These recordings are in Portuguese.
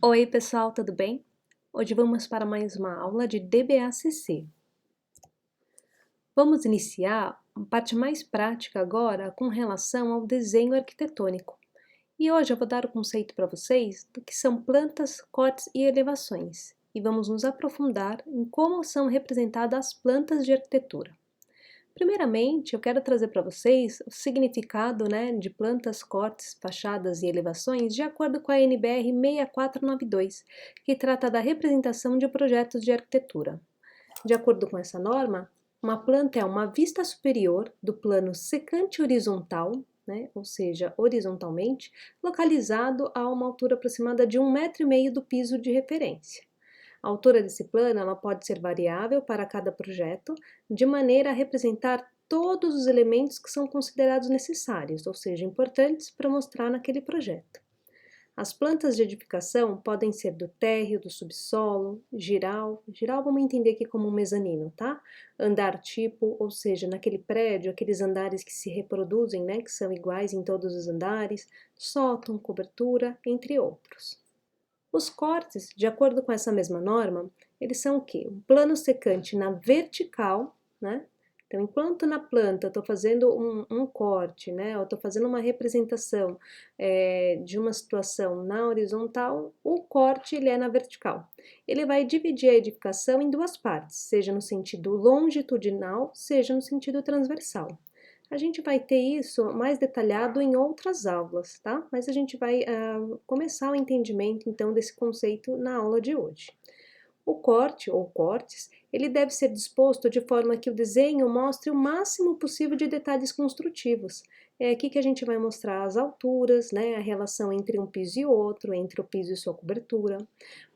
Oi pessoal, tudo bem? Hoje vamos para mais uma aula de DBACC. Vamos iniciar a parte mais prática agora com relação ao desenho arquitetônico. E hoje eu vou dar o conceito para vocês do que são plantas, cortes e elevações. E vamos nos aprofundar em como são representadas as plantas de arquitetura. Primeiramente, eu quero trazer para vocês o significado, de plantas, cortes, fachadas e elevações de acordo com a NBR 6492, que trata da representação de projetos de arquitetura. De acordo com essa norma, uma planta é uma vista superior do plano secante horizontal, ou seja, horizontalmente, localizado a uma altura aproximada de 1,5 m do piso de referência. A altura desse plano ela pode ser variável para cada projeto, de maneira a representar todos os elementos que são considerados necessários, ou seja, importantes para mostrar naquele projeto. As plantas de edificação podem ser do térreo, do subsolo, giral vamos entender aqui como um mezanino, tá? Andar tipo, ou seja, naquele prédio, aqueles andares que se reproduzem, que são iguais em todos os andares, sótão, cobertura, entre outros. Os cortes, de acordo com essa mesma norma, eles são o quê? Um plano secante na vertical, Então, enquanto na planta eu estou fazendo um corte, eu estou fazendo uma representação de uma situação na horizontal, o corte ele é na vertical. Ele vai dividir a edificação em duas partes, seja no sentido longitudinal, seja no sentido transversal. A gente vai ter isso mais detalhado em outras aulas, tá? Mas a gente vai começar o entendimento, então, desse conceito na aula de hoje. O corte, ou cortes, ele deve ser disposto de forma que o desenho mostre o máximo possível de detalhes construtivos. Aqui que a gente vai mostrar as alturas, a relação entre um piso e outro, entre o piso e sua cobertura.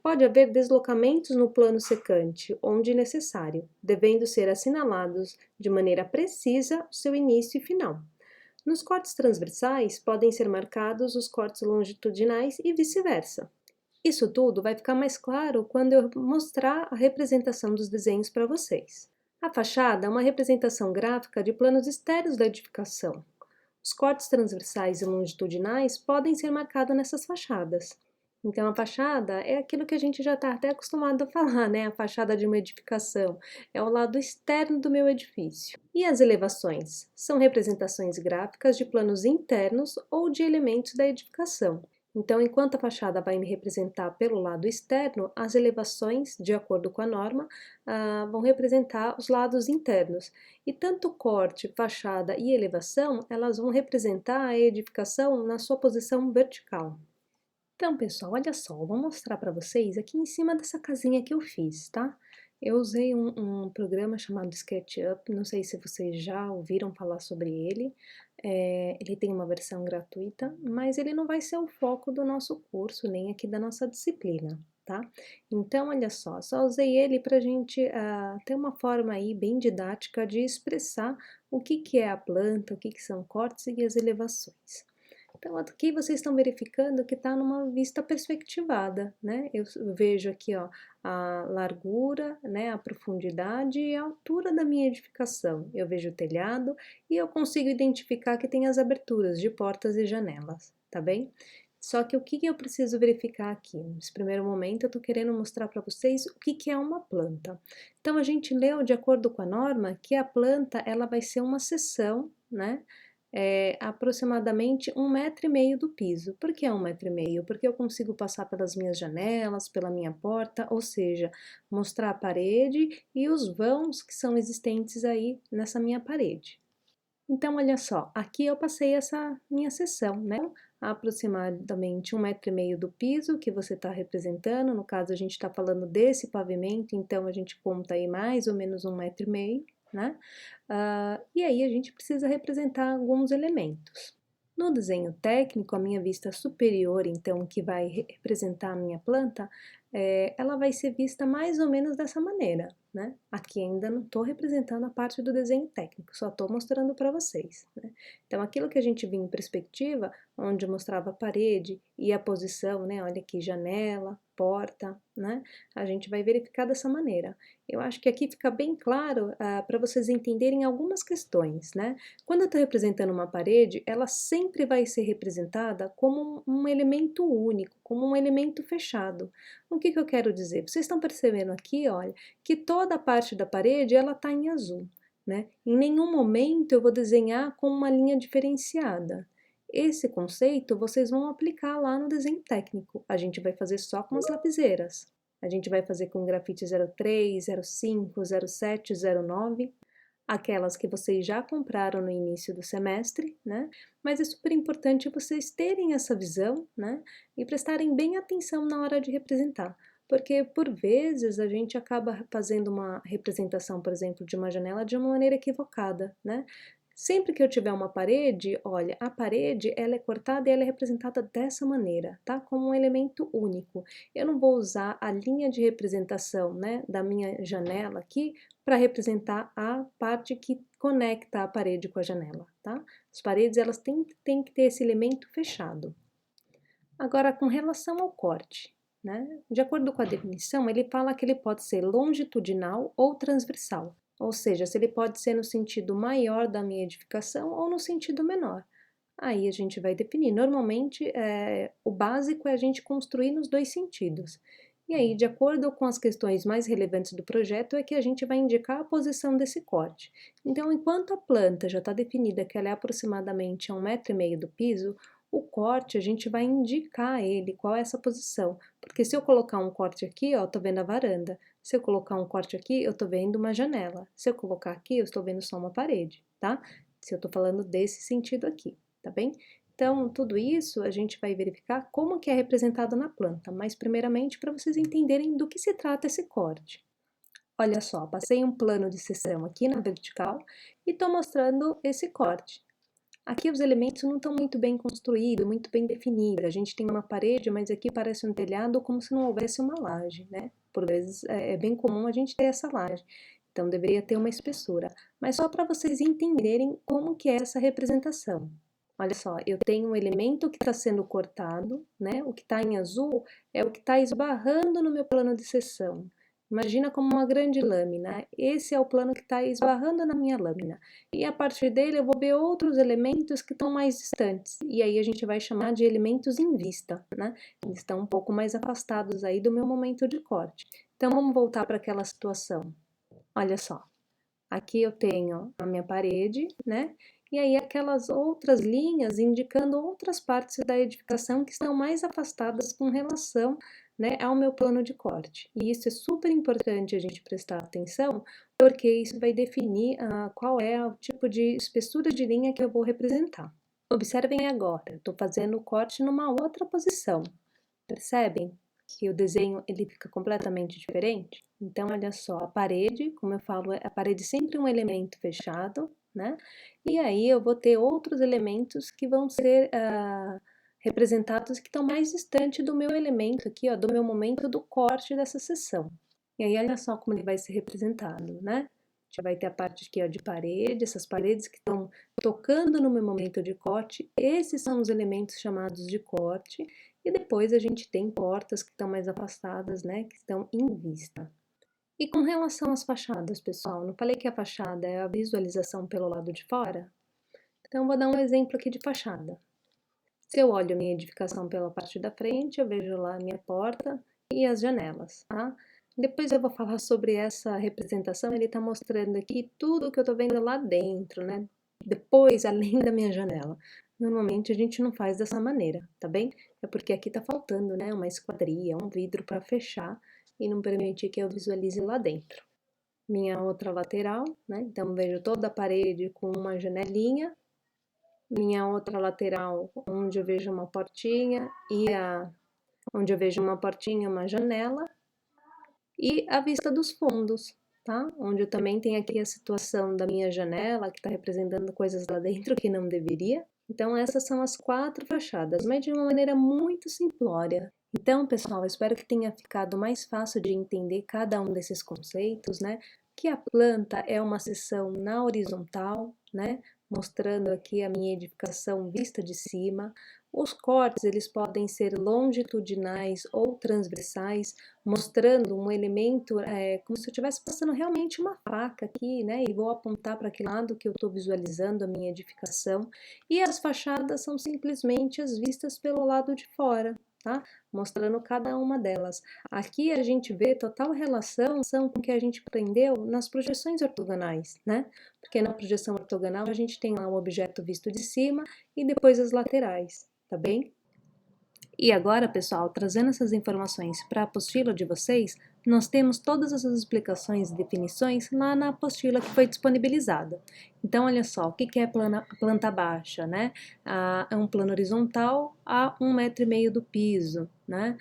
Pode haver deslocamentos no plano secante, onde necessário, devendo ser assinalados de maneira precisa o seu início e final. Nos cortes transversais, podem ser marcados os cortes longitudinais e vice-versa. Isso tudo vai ficar mais claro quando eu mostrar a representação dos desenhos para vocês. A fachada é uma representação gráfica de planos externos da edificação. Os cortes transversais e longitudinais podem ser marcados nessas fachadas. Então, a fachada é aquilo que a gente já está até acostumado a falar, A fachada de uma edificação é o lado externo do meu edifício. E as elevações? São representações gráficas de planos internos ou de elementos da edificação. Então, enquanto a fachada vai me representar pelo lado externo, as elevações, de acordo com a norma, vão representar os lados internos. E tanto corte, fachada e elevação, elas vão representar a edificação na sua posição vertical. Então, pessoal, olha só, eu vou mostrar para vocês aqui em cima dessa casinha que eu fiz, tá? Eu usei um programa chamado SketchUp, não sei se vocês já ouviram falar sobre ele. Ele tem uma versão gratuita, mas ele não vai ser o foco do nosso curso, nem aqui da nossa disciplina, tá? Então, olha só usei ele para a gente ter uma forma aí bem didática de expressar o que é a planta, o que são cortes e as elevações. Então, aqui vocês estão verificando que está numa vista perspectivada, Eu vejo aqui, ó, a largura, a profundidade e a altura da minha edificação. Eu vejo o telhado e eu consigo identificar que tem as aberturas de portas e janelas, tá bem? Só que o que eu preciso verificar aqui? Nesse primeiro momento, eu estou querendo mostrar para vocês o que é uma planta. Então, a gente leu, de acordo com a norma, que a planta, ela vai ser uma seção, aproximadamente 1,5 m do piso. Por que 1,5 m? Porque eu consigo passar pelas minhas janelas, pela minha porta, ou seja, mostrar a parede e os vãos que são existentes aí nessa minha parede. Então, olha só, aqui eu passei essa minha seção, Aproximadamente 1,5 m do piso que você está representando, no caso a gente está falando desse pavimento, então a gente conta aí mais ou menos 1,5 m, e aí a gente precisa representar alguns elementos. No desenho técnico, a minha vista superior, então, que vai representar a minha planta, ela vai ser vista mais ou menos dessa maneira, Aqui ainda não estou representando a parte do desenho técnico, só estou mostrando para vocês, Então, aquilo que a gente viu em perspectiva onde mostrava a parede e a posição, né? Olha aqui, janela, porta, né? A gente vai verificar dessa maneira. Eu acho que aqui fica bem claro para vocês entenderem algumas questões, né? Quando eu estou representando uma parede, ela sempre vai ser representada como um elemento único, como um elemento fechado. O que eu quero dizer? Vocês estão percebendo aqui, olha, que toda a parte da parede, ela está em azul, né? Em nenhum momento eu vou desenhar com uma linha diferenciada. Esse conceito vocês vão aplicar lá no desenho técnico. A gente vai fazer só com as lapiseiras. A gente vai fazer com grafite 03, 05, 07, 09, aquelas que vocês já compraram no início do semestre, né? Mas é super importante vocês terem essa visão, né? E prestarem bem atenção na hora de representar. Porque, por vezes, a gente acaba fazendo uma representação, por exemplo, de uma janela de uma maneira equivocada, né? Sempre que eu tiver uma parede, olha, a parede ela é cortada e ela é representada dessa maneira, tá? Como um elemento único. Eu não vou usar a linha de representação, né, da minha janela aqui para representar a parte que conecta a parede com a janela, tá? As paredes elas têm que ter esse elemento fechado. Agora, com relação ao corte, né? De acordo com a definição, ele fala que ele pode ser longitudinal ou transversal. Ou seja, se ele pode ser no sentido maior da minha edificação ou no sentido menor. Aí a gente vai definir. Normalmente, o básico é a gente construir nos dois sentidos. E aí, de acordo com as questões mais relevantes do projeto, é que a gente vai indicar a posição desse corte. Então, enquanto a planta já está definida que ela é aproximadamente a 1,5 m do piso, o corte a gente vai indicar ele, qual é essa posição. Porque se eu colocar um corte aqui, ó, tô vendo a varanda. Se eu colocar um corte aqui, eu tô vendo uma janela. Se eu colocar aqui, eu estou vendo só uma parede, tá? Se eu tô falando desse sentido aqui, tá bem? Então, tudo isso a gente vai verificar como que é representado na planta, mas primeiramente para vocês entenderem do que se trata esse corte. Olha só, passei um plano de seção aqui na vertical e estou mostrando esse corte. Aqui os elementos não estão muito bem construídos, muito bem definidos. A gente tem uma parede, mas aqui parece um telhado como se não houvesse uma laje, né? Por vezes é bem comum a gente ter essa laje. Então deveria ter uma espessura. Mas só para vocês entenderem como que é essa representação. Olha só, eu tenho um elemento que está sendo cortado, né? O que está em azul é o que está esbarrando no meu plano de seção. Imagina como uma grande lâmina. Esse é o plano que está esbarrando na minha lâmina. E a partir dele eu vou ver outros elementos que estão mais distantes. E aí a gente vai chamar de elementos em vista, né? Eles estão um pouco mais afastados aí do meu momento de corte. Então vamos voltar para aquela situação. Olha só. Aqui eu tenho a minha parede, né? E aí aquelas outras linhas indicando outras partes da edificação que estão mais afastadas com relação, né, ao meu plano de corte. E isso é super importante a gente prestar atenção, porque isso vai definir qual é o tipo de espessura de linha que eu vou representar. Observem agora, eu estou fazendo o corte numa outra posição. Percebem que o desenho ele fica completamente diferente? Então, olha só, a parede, como eu falo, a parede sempre é um elemento fechado, né? E aí eu vou ter outros elementos que vão ser representados que estão mais distante do meu elemento aqui, ó, do meu momento do corte dessa seção. E aí, olha só como ele vai ser representado, né? Já vai ter a parte aqui, ó, de parede, essas paredes que estão tocando no meu momento de corte. Esses são os elementos chamados de corte. E depois a gente tem portas que estão mais afastadas, né, que estão em vista. E com relação às fachadas, pessoal, não falei que a fachada é a visualização pelo lado de fora? Então, vou dar um exemplo aqui de fachada. Se eu olho minha edificação pela parte da frente, eu vejo lá a minha porta e as janelas, tá? Depois eu vou falar sobre essa representação, ele está mostrando aqui tudo o que eu estou vendo lá dentro, né? Depois, além da minha janela. Normalmente a gente não faz dessa maneira, tá bem? É porque aqui tá faltando, né, uma esquadria, um vidro para fechar e não permitir que eu visualize lá dentro. Minha outra lateral, né, então vejo toda a parede com uma janelinha. Minha outra lateral, onde eu vejo uma portinha onde eu vejo uma portinha, uma janela. E a vista dos fundos, tá? Onde eu também tenho aqui a situação da minha janela, que está representando coisas lá dentro que não deveria. Então, essas são as 4 fachadas, mas de uma maneira muito simplória. Então, pessoal, espero que tenha ficado mais fácil de entender cada um desses conceitos, né? Que a planta é uma seção na horizontal, né? Mostrando aqui a minha edificação vista de cima. Os cortes, eles podem ser longitudinais ou transversais, mostrando um elemento, como se eu estivesse passando realmente uma faca aqui, né? E vou apontar para que lado que eu estou visualizando a minha edificação. E as fachadas são simplesmente as vistas pelo lado de fora, tá? Mostrando cada uma delas. Aqui a gente vê total relação com o que a gente aprendeu nas projeções ortogonais, né? Porque na projeção ortogonal a gente tem lá o objeto visto de cima e depois as laterais, tá bem? E agora, pessoal, trazendo essas informações para a apostila de vocês, nós temos todas essas explicações e definições lá na apostila que foi disponibilizada. Então, olha só, o que é planta baixa, né? É um plano horizontal a 1,5 m do piso, né?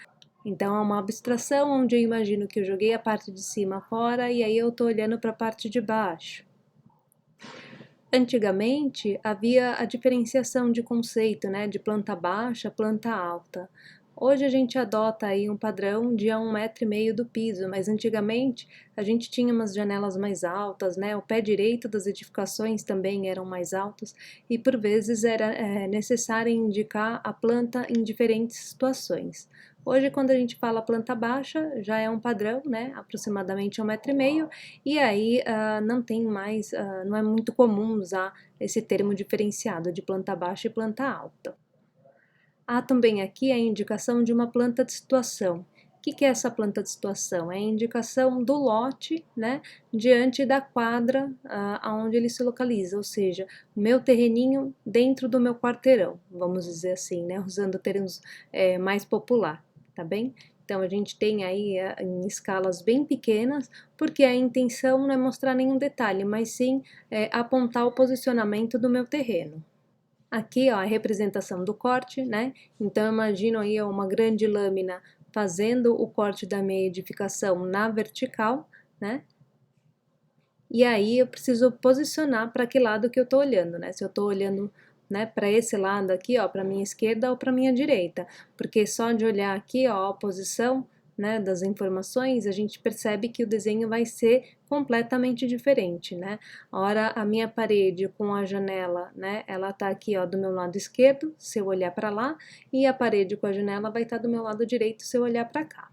Então, é uma abstração onde eu imagino que eu joguei a parte de cima fora e aí eu estou olhando para a parte de baixo. Antigamente, havia a diferenciação de conceito, né, de planta baixa, planta alta. Hoje a gente adota aí um padrão de a 1,5 m do piso, mas antigamente a gente tinha umas janelas mais altas, né, o pé direito das edificações também eram mais altos e por vezes era necessário indicar a planta em diferentes situações. Hoje, quando a gente fala planta baixa, já é um padrão, né, aproximadamente 1,5 m, e aí não tem mais, não é muito comum usar esse termo diferenciado de planta baixa e planta alta. Há também aqui a indicação de uma planta de situação. O que é essa planta de situação? É a indicação do lote, né, diante da quadra aonde ele se localiza, ou seja, o meu terreninho dentro do meu quarteirão, vamos dizer assim, né, usando termos mais popular, tá bem? Então a gente tem aí em escalas bem pequenas, porque a intenção não é mostrar nenhum detalhe, mas sim apontar o posicionamento do meu terreno. Aqui, ó, a representação do corte, né? Então, imagino aí uma grande lâmina fazendo o corte da minha edificação na vertical, né? E aí eu preciso posicionar para que lado que eu tô olhando, né? Se eu tô olhando, né, para esse lado aqui, ó, para minha esquerda ou para minha direita, porque só de olhar aqui, ó, a posição, né, das informações, a gente percebe que o desenho vai ser completamente diferente, né? Ora, a minha parede com a janela, né, ela tá aqui, ó, do meu lado esquerdo, se eu olhar para lá, e a parede com a janela vai estar do meu lado direito, se eu olhar para cá.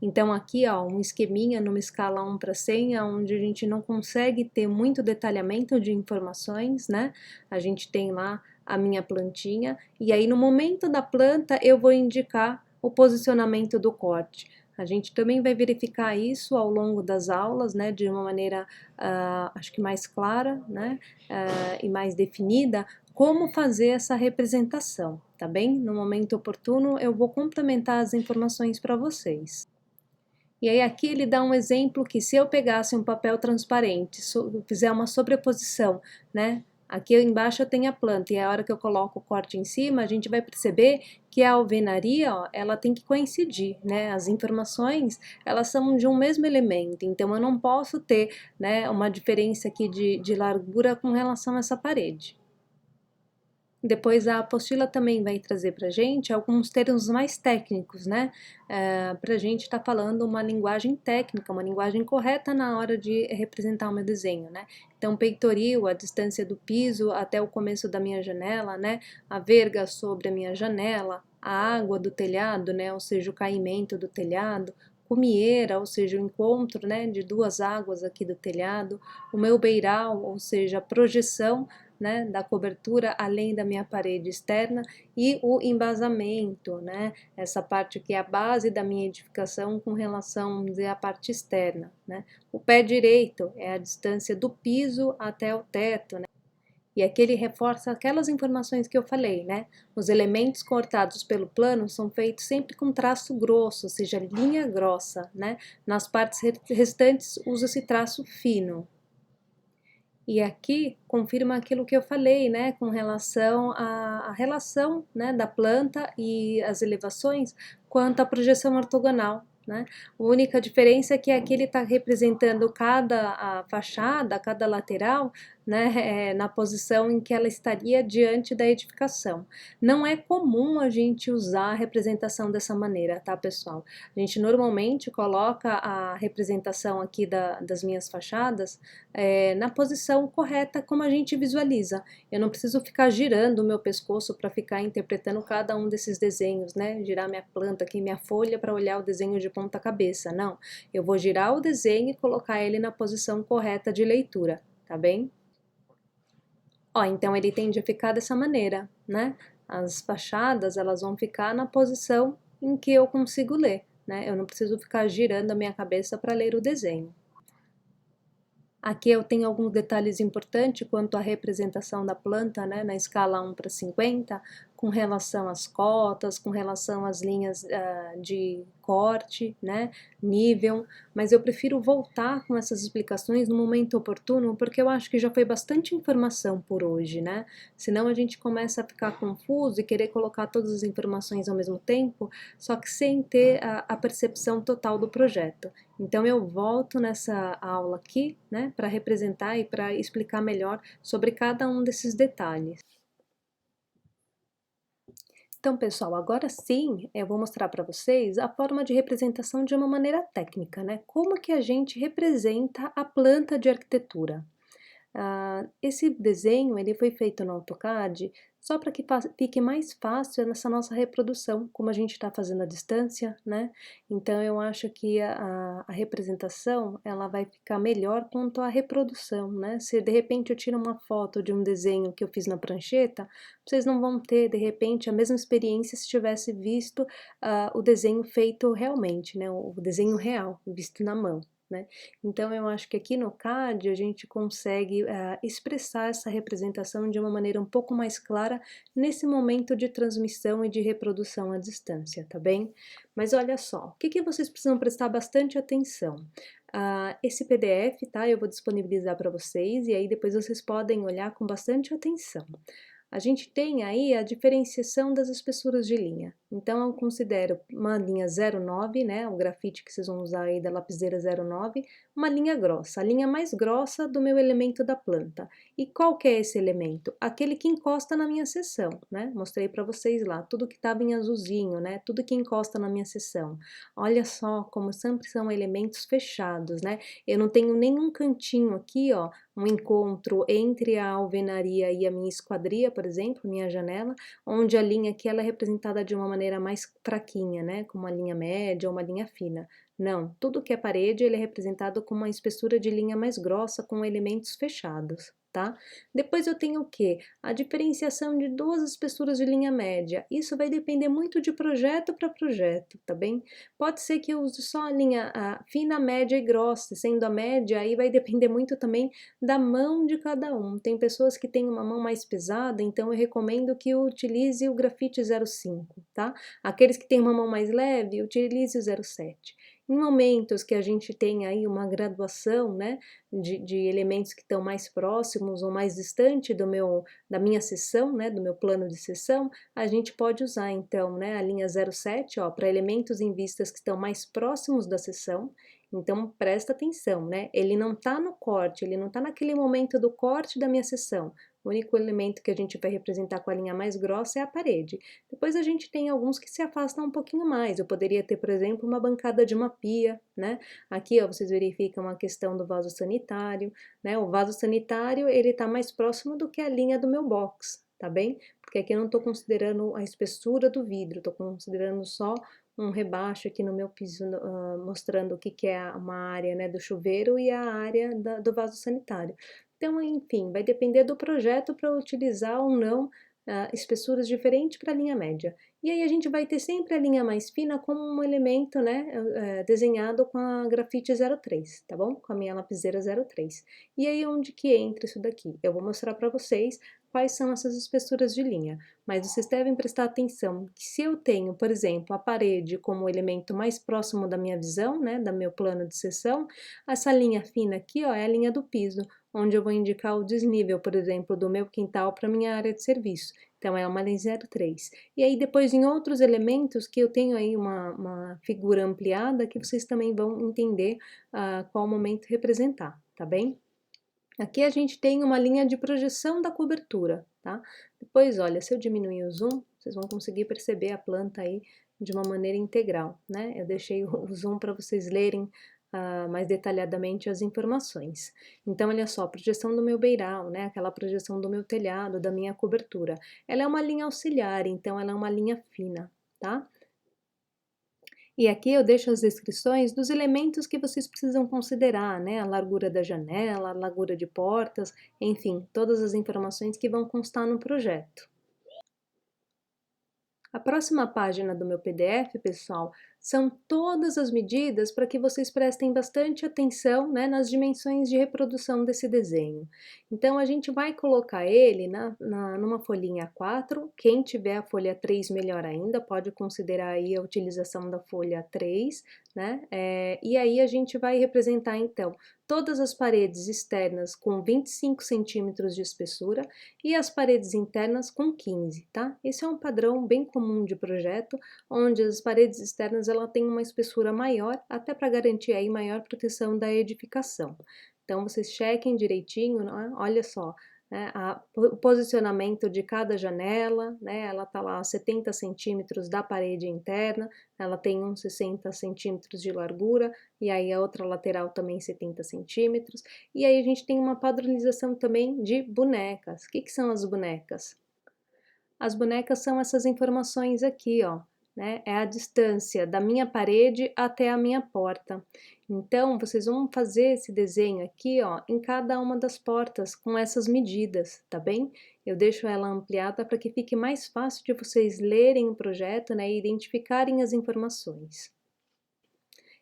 Então aqui, ó, um esqueminha numa escala 1/100, onde a gente não consegue ter muito detalhamento de informações, né? A gente tem lá a minha plantinha, e aí no momento da planta eu vou indicar o posicionamento do corte. A gente também vai verificar isso ao longo das aulas, né, de uma maneira, acho que mais clara, né, e mais definida, como fazer essa representação, tá bem? No momento oportuno eu vou complementar as informações para vocês. E aí aqui ele dá um exemplo que se eu pegasse um papel transparente, fizer uma sobreposição, né? Aqui embaixo eu tenho a planta e a hora que eu coloco o corte em cima, a gente vai perceber que a alvenaria, ó, ela tem que coincidir, né? As informações, elas são de um mesmo elemento, então eu não posso ter, né, uma diferença aqui de largura com relação a essa parede. Depois a apostila também vai trazer para a gente alguns termos mais técnicos, né? Para a gente estar falando uma linguagem técnica, uma linguagem correta na hora de representar o meu desenho, né? Então, peitoril, a distância do piso até o começo da minha janela, né? A verga sobre a minha janela, a água do telhado, né? Ou seja, o caimento do telhado, cumieira, ou seja, o encontro, né, de duas águas aqui do telhado, o meu beiral, ou seja, a projeção, né, da cobertura além da minha parede externa, e o embasamento, né, essa parte que é a base da minha edificação com relação, vamos dizer, à parte externa, né. O pé direito é a distância do piso até o teto, né, e aqui ele reforça aquelas informações que eu falei, né? Os elementos cortados pelo plano são feitos sempre com traço grosso, ou seja, linha grossa, né? Nas partes restantes usa-se traço fino. E aqui confirma aquilo que eu falei, né, com relação à relação, né, da planta e as elevações quanto à projeção ortogonal, né. A única diferença é que aqui ele está representando cada fachada, cada lateral, né, na posição em que ela estaria diante da edificação. Não é comum a gente usar a representação dessa maneira, tá, pessoal? A gente normalmente coloca a representação aqui das minhas fachadas na posição correta como a gente visualiza. Eu não preciso ficar girando o meu pescoço para ficar interpretando cada um desses desenhos, né? Girar minha planta aqui, minha folha para olhar o desenho de ponta cabeça. Não, eu vou girar o desenho e colocar ele na posição correta de leitura, tá bem? Ó, então ele tende a ficar dessa maneira, né? As fachadas, elas vão ficar na posição em que eu consigo ler, né? Eu não preciso ficar girando a minha cabeça para ler o desenho. Aqui eu tenho alguns detalhes importantes quanto à representação da planta, né, na escala 1:50, com relação às cotas, com relação às linhas de corte, né, nível, mas eu prefiro voltar com essas explicações no momento oportuno, porque eu acho que já foi bastante informação por hoje, né? Senão a gente começa a ficar confuso e querer colocar todas as informações ao mesmo tempo, só que sem ter a percepção total do projeto. Então eu volto nessa aula aqui, né, para representar e para explicar melhor sobre cada um desses detalhes. Então, pessoal, agora sim eu vou mostrar para vocês a forma de representação de uma maneira técnica, né? Como que a gente representa a planta de arquitetura. Esse desenho ele foi feito no AutoCAD só para que fique mais fácil nessa nossa reprodução, como a gente está fazendo à distância, né? Então eu acho que a representação ela vai ficar melhor quanto à reprodução, né? Se de repente eu tiro uma foto de um desenho que eu fiz na prancheta, vocês não vão ter de repente a mesma experiência se tivesse visto o desenho feito realmente, né? O desenho real, visto na mão. Né? Então, eu acho que aqui no CAD a gente consegue expressar essa representação de uma maneira um pouco mais clara nesse momento de transmissão e de reprodução à distância, tá bem? Mas olha só, o que vocês precisam prestar bastante atenção? Esse PDF, tá? Eu vou disponibilizar para vocês e aí depois vocês podem olhar com bastante atenção. A gente tem aí a diferenciação das espessuras de linha. Então, eu considero uma linha 0,9, né, o grafite que vocês vão usar aí da lapiseira 0,9, uma linha grossa, a linha mais grossa do meu elemento da planta. E qual que é esse elemento? Aquele que encosta na minha seção, né? Mostrei para vocês lá, tudo que estava em azulzinho, né? Tudo que encosta na minha seção. Olha só como sempre são elementos fechados, né? Eu não tenho nenhum cantinho aqui, ó, um encontro entre a alvenaria e a minha esquadria, por exemplo, minha janela, onde a linha aqui ela é representada de uma maneira mais fraquinha, né, como uma linha média ou uma linha fina. Não, tudo que é parede ele é representado com uma espessura de linha mais grossa com elementos fechados. Tá? Depois eu tenho o que? A diferenciação de duas espessuras de linha média. Isso vai depender muito de projeto para projeto, tá bem? Pode ser que eu use só a linha fina, média e grossa, sendo a média, aí vai depender muito também da mão de cada um. Tem pessoas que têm uma mão mais pesada, então eu recomendo que utilize o grafite 0,5, tá? Aqueles que têm uma mão mais leve, utilize o 0,7. Em momentos que a gente tem aí uma graduação, né, de elementos que estão mais próximos ou mais distante da minha seção, né, do meu plano de seção, a gente pode usar então, né, a linha 0,7, ó, para elementos em vistas que estão mais próximos da seção. Então presta atenção, né? Ele não está no corte, ele não está naquele momento do corte da minha seção. O único elemento que a gente vai representar com a linha mais grossa é a parede. Depois a gente tem alguns que se afastam um pouquinho mais. Eu poderia ter, por exemplo, uma bancada de uma pia, né? Aqui, ó, vocês verificam a questão do vaso sanitário, né? O vaso sanitário, ele tá mais próximo do que a linha do meu box, tá bem? Porque aqui eu não tô considerando a espessura do vidro, tô considerando só um rebaixo aqui no meu piso, mostrando o que é uma área, né, do chuveiro e a área do vaso sanitário. Então, enfim, vai depender do projeto para utilizar ou não espessuras diferentes para a linha média. E aí a gente vai ter sempre a linha mais fina como um elemento, né, desenhado com a grafite 03, tá bom? Com a minha lapiseira 03. E aí onde que entra isso daqui? Eu vou mostrar para vocês quais são essas espessuras de linha, mas vocês devem prestar atenção que se eu tenho, por exemplo, a parede como elemento mais próximo da minha visão, né, do meu plano de seção, essa linha fina aqui, ó, é a linha do piso, onde eu vou indicar o desnível, por exemplo, do meu quintal para minha área de serviço. Então, é uma linha 03. E aí, depois, em outros elementos, que eu tenho aí uma figura ampliada, que vocês também vão entender qual momento representar, tá bem? Aqui a gente tem uma linha de projeção da cobertura, tá? Depois, olha, se eu diminuir o zoom, vocês vão conseguir perceber a planta aí de uma maneira integral, né? Eu deixei o zoom para vocês lerem mais detalhadamente as informações. Então, olha só, a projeção do meu beiral, né? Aquela projeção do meu telhado, da minha cobertura. Ela é uma linha auxiliar, então ela é uma linha fina, tá? E aqui eu deixo as descrições dos elementos que vocês precisam considerar, né? A largura da janela, a largura de portas, enfim, todas as informações que vão constar no projeto. A próxima página do meu PDF, pessoal, são todas as medidas para que vocês prestem bastante atenção, né, nas dimensões de reprodução desse desenho. Então, a gente vai colocar ele numa folhinha 4, quem tiver a folha 3 melhor ainda, pode considerar aí a utilização da folha 3, né, e aí a gente vai representar então todas as paredes externas com 25 centímetros de espessura e as paredes internas com 15, tá? Esse é um padrão bem comum de projeto, onde as paredes externas ela tem uma espessura maior, até para garantir aí maior proteção da edificação. Então, vocês chequem direitinho, né? Olha só, né, o posicionamento de cada janela, né, ela tá lá a 70 centímetros da parede interna, ela tem uns 60 centímetros de largura, e aí a outra lateral também 70 centímetros, e aí a gente tem uma padronização também de bonecas. O que que são as bonecas? As bonecas são essas informações aqui, ó, né? É a distância da minha parede até a minha porta. Então, vocês vão fazer esse desenho aqui, ó, em cada uma das portas com essas medidas, tá bem? Eu deixo ela ampliada para que fique mais fácil de vocês lerem o projeto, né, e identificarem as informações.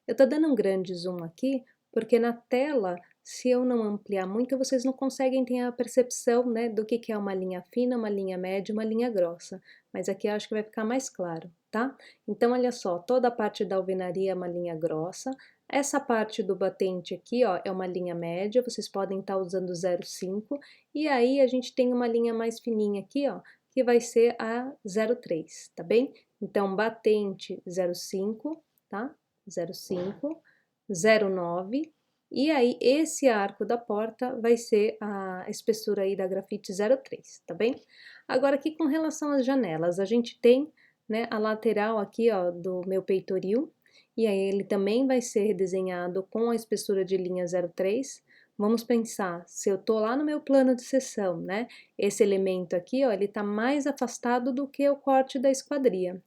Eu tô dando um grande zoom aqui, porque na tela, se eu não ampliar muito, vocês não conseguem ter a percepção, né, do que é uma linha fina, uma linha média, uma linha grossa. Mas aqui eu acho que vai ficar mais claro, tá? Então, olha só, toda a parte da alvenaria é uma linha grossa. Essa parte do batente aqui, ó, é uma linha média, vocês podem estar usando 0,5. E aí, a gente tem uma linha mais fininha aqui, ó, que vai ser a 0,3, tá bem? Então, batente 0,5, tá? 0,5, 0,9, e aí esse arco da porta vai ser a espessura aí da grafite 0,3, tá bem? Agora aqui com relação às janelas, a gente tem, né, a lateral aqui, ó, do meu peitoril, e aí ele também vai ser desenhado com a espessura de linha 0,3. Vamos pensar, se eu tô lá no meu plano de seção, né, esse elemento aqui, ó, ele tá mais afastado do que o corte da esquadria.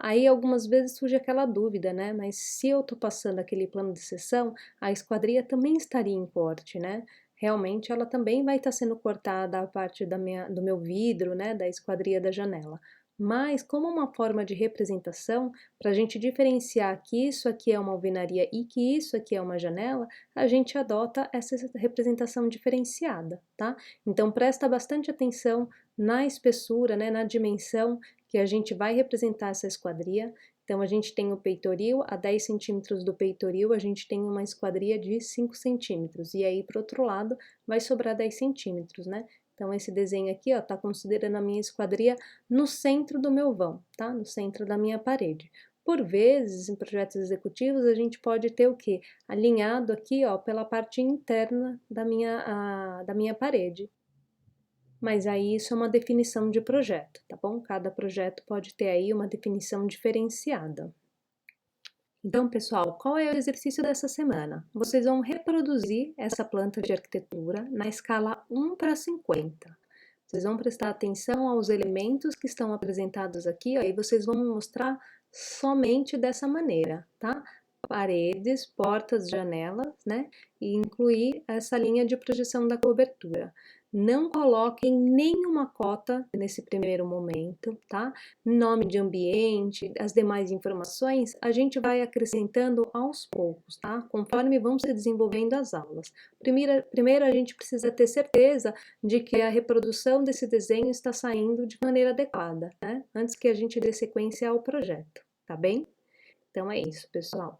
Aí algumas vezes surge aquela dúvida, né? Mas se eu tô passando aquele plano de seção, a esquadria também estaria em corte, né? Realmente ela também vai estar sendo cortada a parte do meu vidro, né? Da esquadria da janela. Mas como uma forma de representação, para a gente diferenciar que isso aqui é uma alvenaria e que isso aqui é uma janela, a gente adota essa representação diferenciada, tá? Então presta bastante atenção na espessura, né? Na dimensão que a gente vai representar essa esquadria. Então, a gente tem o peitoril, a 10 centímetros do peitoril, a gente tem uma esquadria de 5 centímetros. E aí, para o outro lado, vai sobrar 10 centímetros, né? Então, esse desenho aqui, ó, tá considerando a minha esquadria no centro do meu vão, tá? No centro da minha parede. Por vezes, em projetos executivos, a gente pode ter o quê? Alinhado aqui, ó, pela parte interna da minha parede. Mas aí isso é uma definição de projeto, tá bom? Cada projeto pode ter aí uma definição diferenciada. Então, pessoal, qual é o exercício dessa semana? Vocês vão reproduzir essa planta de arquitetura na escala 1:50. Vocês vão prestar atenção aos elementos que estão apresentados aqui, ó, e vocês vão me mostrar somente dessa maneira, tá? Paredes, portas, janelas, né? E incluir essa linha de projeção da cobertura. Não coloquem nenhuma cota nesse primeiro momento, tá? Nome de ambiente, as demais informações, a gente vai acrescentando aos poucos, tá? Conforme vão se desenvolvendo as aulas. Primeiro a gente precisa ter certeza de que a reprodução desse desenho está saindo de maneira adequada, né? Antes que a gente dê sequência ao projeto, tá bem? Então é isso, pessoal.